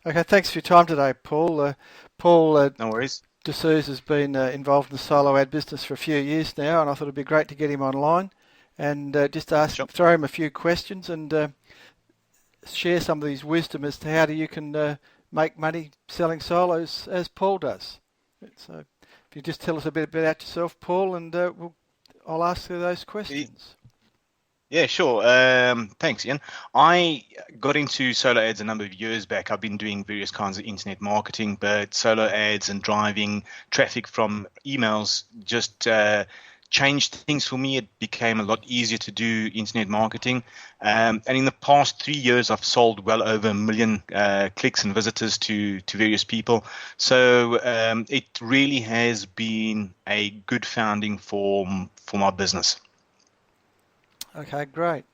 Okay, thanks for your time today, Paul. Paul No worries. D'Souza has been involved in the solo ad business for a few years now, and I thought it'd be great to get him online and Sure. throw him a few questions and share some of these wisdom as to how you can make money selling solos as Paul does. So, if you just tell us a bit about yourself, Paul, and I'll ask you those Y- questions. Yeah, sure. Thanks, Ian. I got into solo ads a number of years back. I've been doing various kinds of internet marketing, but solo ads and driving traffic from emails just changed things for me. It became a lot easier to do internet marketing. And in the past 3 years, I've sold well over 1 million clicks and visitors to various people. So it really has been a good founding for my business. Okay, great.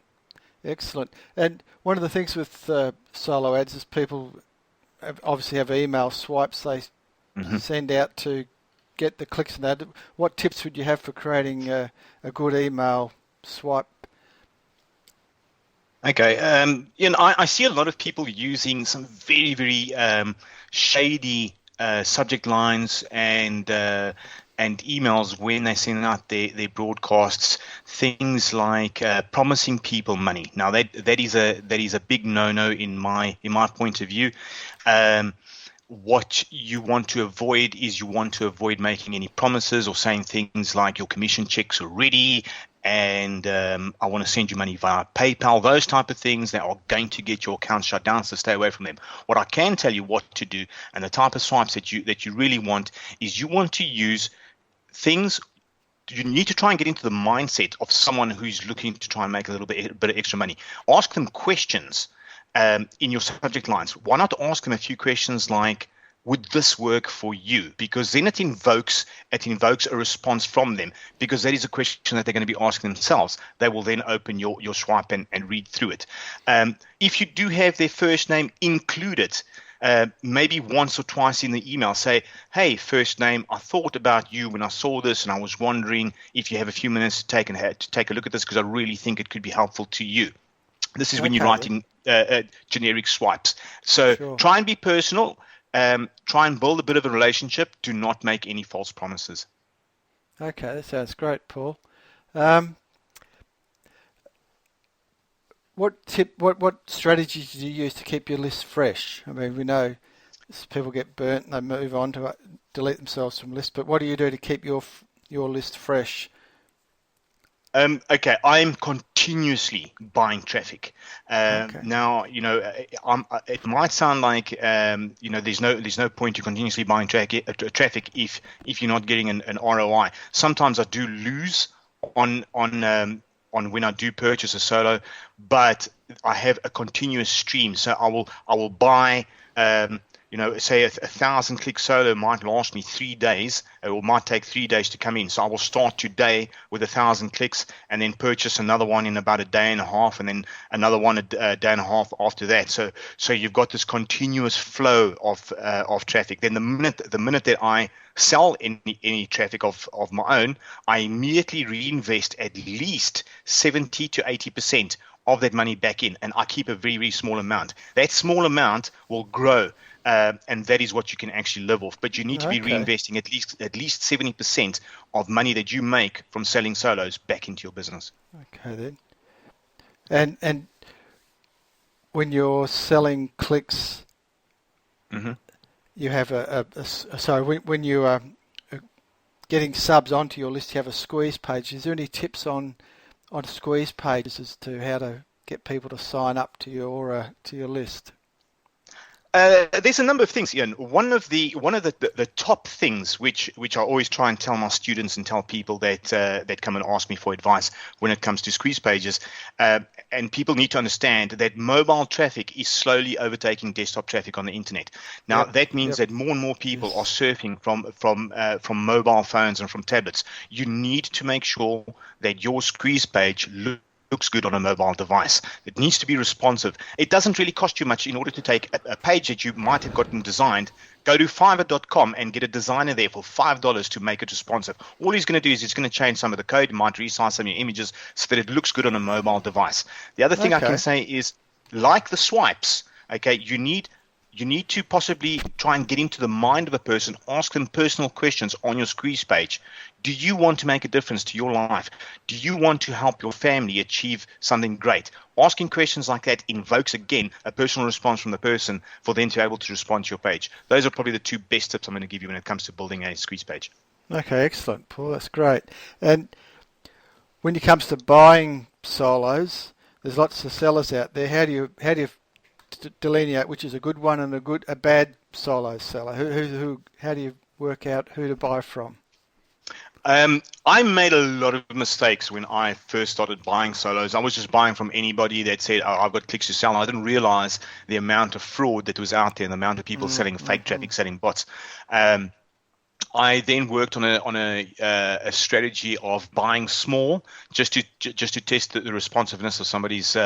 Excellent. And one of the things with solo ads is people obviously have email swipes they Mhm. send out to get the clicks and that. What tips would you have for creating a good email swipe? Okay. I see a lot of people using some very, very shady subject lines and emails when they send out their broadcasts. Things like promising people money. Now that is a big no-no in my point of view. Um, what you want to avoid is you want to avoid making any promises or saying things like your commission checks are ready and I want to send you money via PayPal. Those type of things that are going to get your account shut down, so stay away from them. What I can tell you what to do and the type of swipes that you really want is you want to use things. You need to try and get into the mindset of someone who's looking to try and make a bit of extra money. Ask them questions in your subject lines. Why not ask them a few questions like, would this work for you? Because then it invokes a response from them, because that is a question that they're going to be asking themselves. They will then open your swipe and read through it. If you do have their first name included, maybe once or twice in the email, say, hey, first name, I thought about you when I saw this, and I was wondering if you have a few minutes to take a look at this, because I really think it could be helpful to you. This is when you're Okay then, writing generic swipes. So sure. try and be personal. Try and build a bit of a relationship. Do not make any false promises. Okay, that sounds great, Paul. Um, what strategies do you use to keep your list fresh? I mean, we know people get burnt and they move on to delete themselves from lists, but what do you do to keep your list fresh? Okay, I'm continuously buying traffic. Okay. Now, it might sound like there's no point to continuously buying traffic if you're not getting an ROI. Sometimes I do lose on when I do purchase a solo, but I have a continuous stream. So I will buy. Say a 1,000 click solo might last me 3 days, or might take 3 days to come in. So I will start today with 1,000 clicks, and then purchase another one in about a day and a half, and then another one a day and a half after that. So you've got this continuous flow of traffic. Then the minute that I sell any traffic of my own, I immediately reinvest at least 70 to 80% of that money back in, and I keep a very, very small amount. That small amount will grow, and that is what you can actually live off. But you need to be Okay. reinvesting at least 70% of money that you make from selling solos back into your business. Okay then. And when you're selling clicks, hmm you have sorry, when you are getting subs onto your list, you have a squeeze page. Is there any tips on squeeze pages as to how to get people to sign up to your list? There's a number of things, Ian. One of the top things which I always try and tell my students and tell people that come and ask me for advice when it comes to squeeze pages, and people need to understand that mobile traffic is slowly overtaking desktop traffic on the internet. Now Yep. that means Yep. that more and more people are Yes. surfing from mobile phones and from tablets. You need to make sure that your squeeze page looks good on a mobile device. It needs to be responsive. It doesn't really cost you much in order to take a page that you might have gotten designed. Go to Fiverr.com and get a designer there for $5 to make it responsive. All he's going to do is he's going to change some of the code, he might resize some of your images so that it looks good on a mobile device. The other thing I can Okay. say is, like the swipes, okay, you need you need to possibly try and get into the mind of a person, ask them personal questions on your squeeze page. Do you want to make a difference to your life? Do you want to help your family achieve something great? Asking questions like that invokes, again, a personal response from the person for them to be able to respond to your page. Those are probably the two best tips I'm going to give you when it comes to building a squeeze page. Okay, excellent, Paul. That's great. And when it comes to buying solos, there's lots of sellers out there. How do you delineate which is a good one and a bad solo seller? How do you work out who to buy from? I made a lot of mistakes when I first started buying solos. I was just buying from anybody that said, "Oh, I've got clicks to sell." I didn't realize the amount of fraud that was out there and the amount of people selling fake traffic, selling bots. I then worked on a strategy of buying small, just to test the responsiveness of somebody's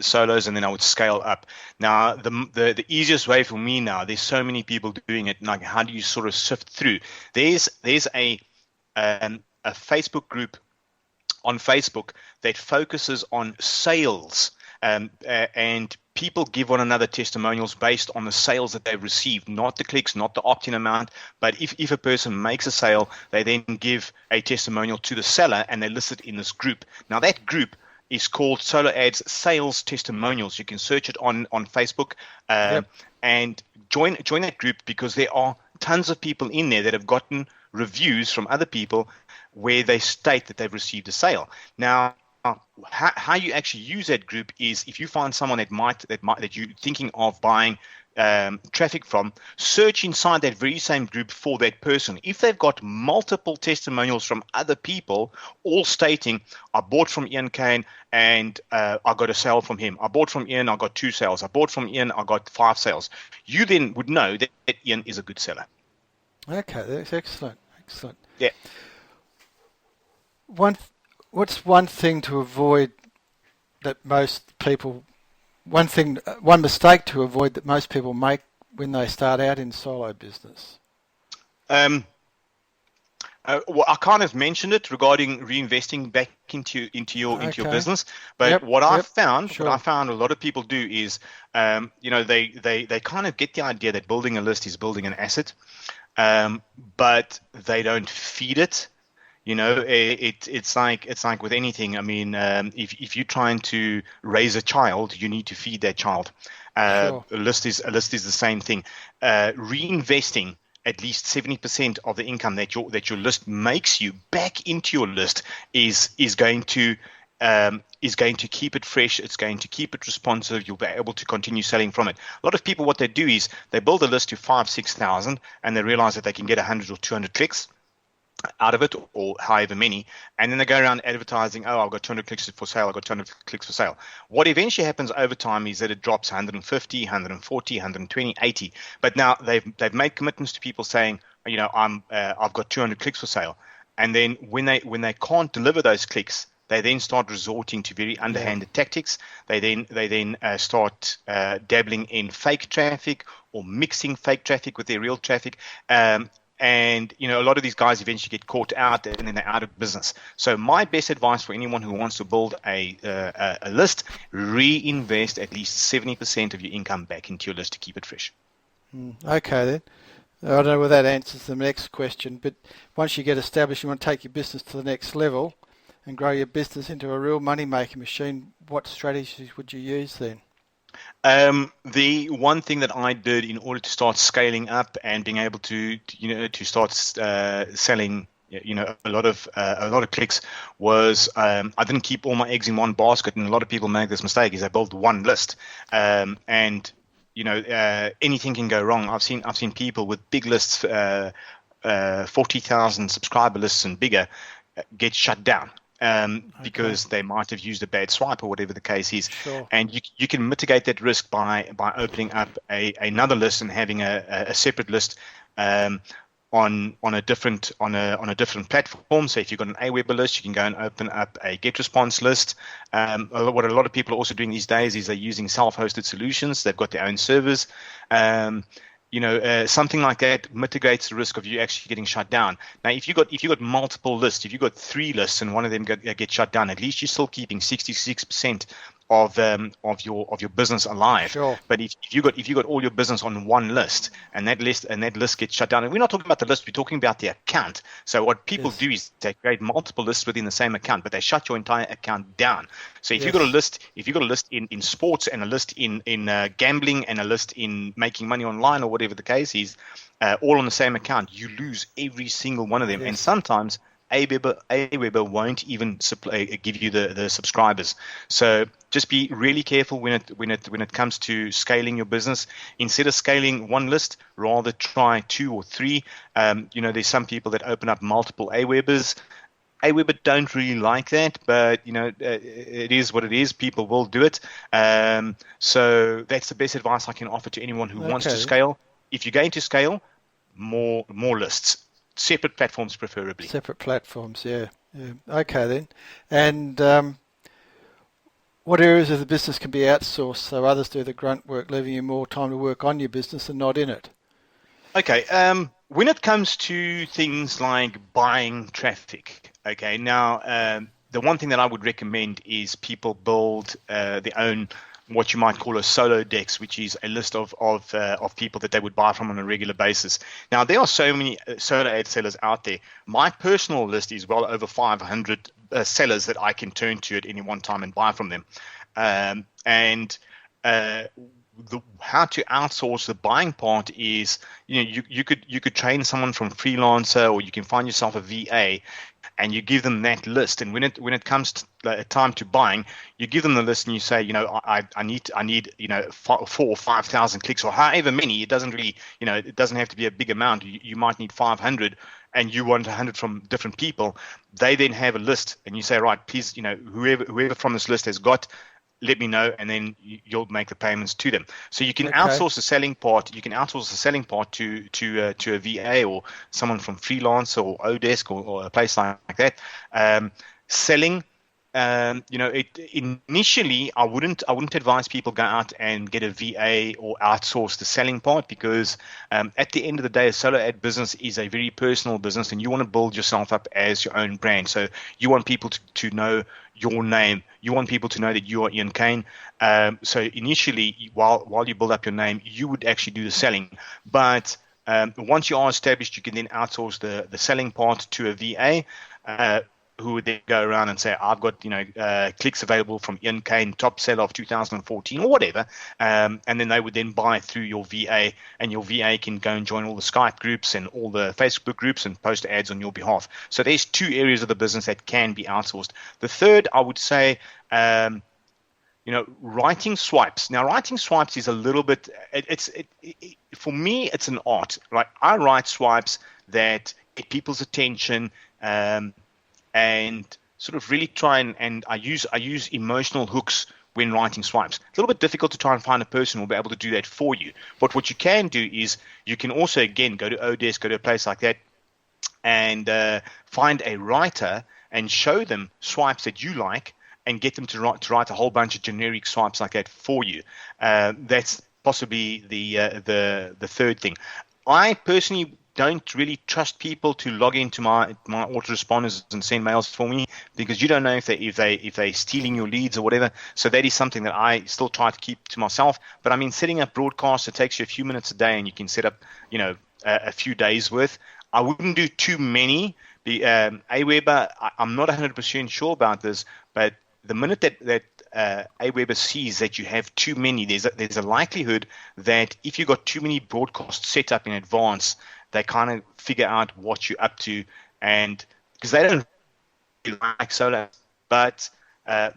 solos, and then I would scale up. Now, the easiest way for me now, there's so many people doing it. Like, how do you sort of sift through? There's a Facebook group on Facebook that focuses on sales, and people give one another testimonials based on the sales that they've received, not the clicks, not the opt-in amount. But if a person makes a sale, they then give a testimonial to the seller, and they list it in this group. Now, that group is called Solo Ads Sales Testimonials. You can search it on Facebook and join that group, because there are tons of people in there that have gotten reviews from other people where they state that they've received a sale. Now, how you actually use that group is, if you find someone that you're thinking of buying traffic from, search inside that very same group for that person. If they've got multiple testimonials from other people, all stating, "I bought from Ian Kane and I got a sale from him. I bought from Ian, I got 2 sales. I bought from Ian, I got 5 sales." You then would know that Ian is a good seller. Okay, that's excellent. Excellent. Yeah. What's one thing to avoid that most people? One mistake to avoid that most people make when they start out in solo business? Well, I kind of mentioned it regarding reinvesting back into your business. But what I found a lot of people do is, they kind of get the idea that building a list is building an asset, but they don't feed it. It's like with anything. I mean, if you're trying to raise a child, you need to feed that child. A list is the same thing. Reinvesting at least 70% of the income that your list makes you back into your list is going to keep it fresh. It's going to keep it responsive. You'll be able to continue selling from it. A lot of people, what they do is they build a list to 5,000-6,000, and they realize that they can get 100 or 200 clicks out of it, or however many, and then they go around advertising, "Oh, I've got 200 clicks for sale, I've got 200 clicks for sale." What eventually happens over time is that it drops 150, 140, 120, 80. But now they've made commitments to people saying, I've got 200 clicks for sale. And then when they can't deliver those clicks, they then start resorting to very underhanded tactics. They then start dabbling in fake traffic, or mixing fake traffic with their real traffic. And a lot of these guys eventually get caught out, and then they're out of business. So my best advice for anyone who wants to build a list: reinvest at least 70% of your income back into your list to keep it fresh. Okay then. I don't know whether that answers the next question, but once you get established, you want to take your business to the next level and grow your business into a real money-making machine. What strategies would you use then? The one thing that I did in order to start scaling up and being able to start selling a lot of clicks was, I didn't keep all my eggs in one basket. And a lot of people make this mistake, is they build one list, and anything can go wrong. I've seen people with big lists, 40,000 subscriber lists and bigger, get shut down. Because they might have used a bad swipe or whatever the case is. Sure. And you can mitigate that risk by opening up another list and having a separate list on a different platform. So if you've got an Aweber list, you can go and open up a GetResponse list. What a lot of people are also doing these days is they're using self-hosted solutions. They've got their own servers. Something like that mitigates the risk of you actually getting shut down. Now, if you got multiple lists, if you got 3 lists and one of them get shut down, at least you're still keeping 66% of your business alive. Sure. But if you got all your business on one list, and that list gets shut down, and we're not talking about the list, we're talking about the account. So what people Yes. do is they create multiple lists within the same account, but they shut your entire account down. So if Yes. you've got a list in sports, and a list in gambling, and a list in making money online, or whatever the case is, all on the same account, you lose every single one of them. Yes. And sometimes Aweber won't even give you the subscribers. So just be really careful when it comes to scaling your business. Instead of scaling one list, rather try 2 or 3. There's some people that open up multiple Awebers. Aweber don't really like that, but it is what it is. People will do it. So that's the best advice I can offer to anyone who wants to scale. If you're going to scale, more lists. Separate platforms, preferably. Separate platforms, yeah. Okay, then. And what areas of the business can be outsourced so others do the grunt work, leaving you more time to work on your business and not in it? Okay. When it comes to things like buying traffic, okay, now the one thing that I would recommend is people build their own, what you might call a solo dex, which is a list of people that they would buy from on a regular basis. Now, there are so many solo ad sellers out there. My personal list is well over 500 sellers that I can turn to at any one time and buy from them. How to outsource the buying part is, you could train someone from Freelancer, or you can find yourself a VA, and you give them that list. And when it comes to time to buying, you give them the list and you say, I need 4,000 or 5,000 clicks, or however many. It doesn't really, it doesn't have to be a big amount. You might need 500, and you want 100 from different people. They then have a list, and you say, right, please, whoever from this list has got, let me know, and then you'll make the payments to them. So you can outsource the selling part. You can outsource the selling part to a VA or someone from Freelancer or Odesk or a place like that. Selling, initially I wouldn't advise people go out and get a VA or outsource the selling part, because at the end of the day, a solo ad business is a very personal business, and you want to build yourself up as your own brand. So you want people to know your name. You want people to know that you are Ian Kane. So initially, while you build up your name, you would actually do the selling. But once you are established, you can then outsource the selling part to a VA, who would then go around and say, I've got clicks available from Ian Kane, top seller of 2014 or whatever, and then they would then buy through your VA, and your VA can go and join all the Skype groups and all the Facebook groups and post ads on your behalf. So there's 2 areas of the business that can be outsourced. The third, I would say, writing swipes. Now, writing swipes is a little bit, for me, it's an art. Right? I write swipes that get people's attention, and sort of really try and I use emotional hooks when writing swipes. It's a little bit difficult to try and find a person who will be able to do that for you. But what you can do is you can also, again, go to Odesk, go to a place like that, and find a writer and show them swipes that you like, and get them to write a whole bunch of generic swipes like that for you. That's possibly the third thing. I personally don't really trust people to log into my autoresponders and send mails for me, because you don't know if they're stealing your leads or whatever. So that is something that I still try to keep to myself. But I mean, setting up broadcasts, it takes you a few minutes a day, and you can set up a few days worth. I wouldn't do too many. Aweber, I'm not 100% sure about this, but the minute that Aweber sees that you have too many, there's a likelihood that if you got too many broadcasts set up in advance, they kind of figure out what you're up to, and because they don't really like solo, but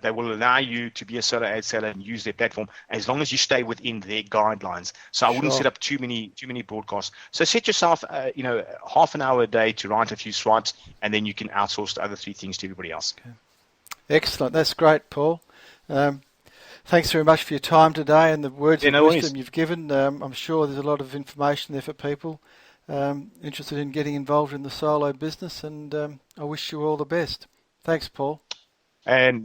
they will allow you to be a solo ad seller and use their platform as long as you stay within their guidelines. So I wouldn't set up too many broadcasts. So set yourself, half an hour a day to write a few swipes, and then you can outsource the other 3 things to everybody else. Okay. Excellent. That's great, Paul. Thanks very much for your time today and the words of wisdom you've given. I'm sure there's a lot of information there for people interested in getting involved in the solo business, and I wish you all the best. Thanks, Paul. And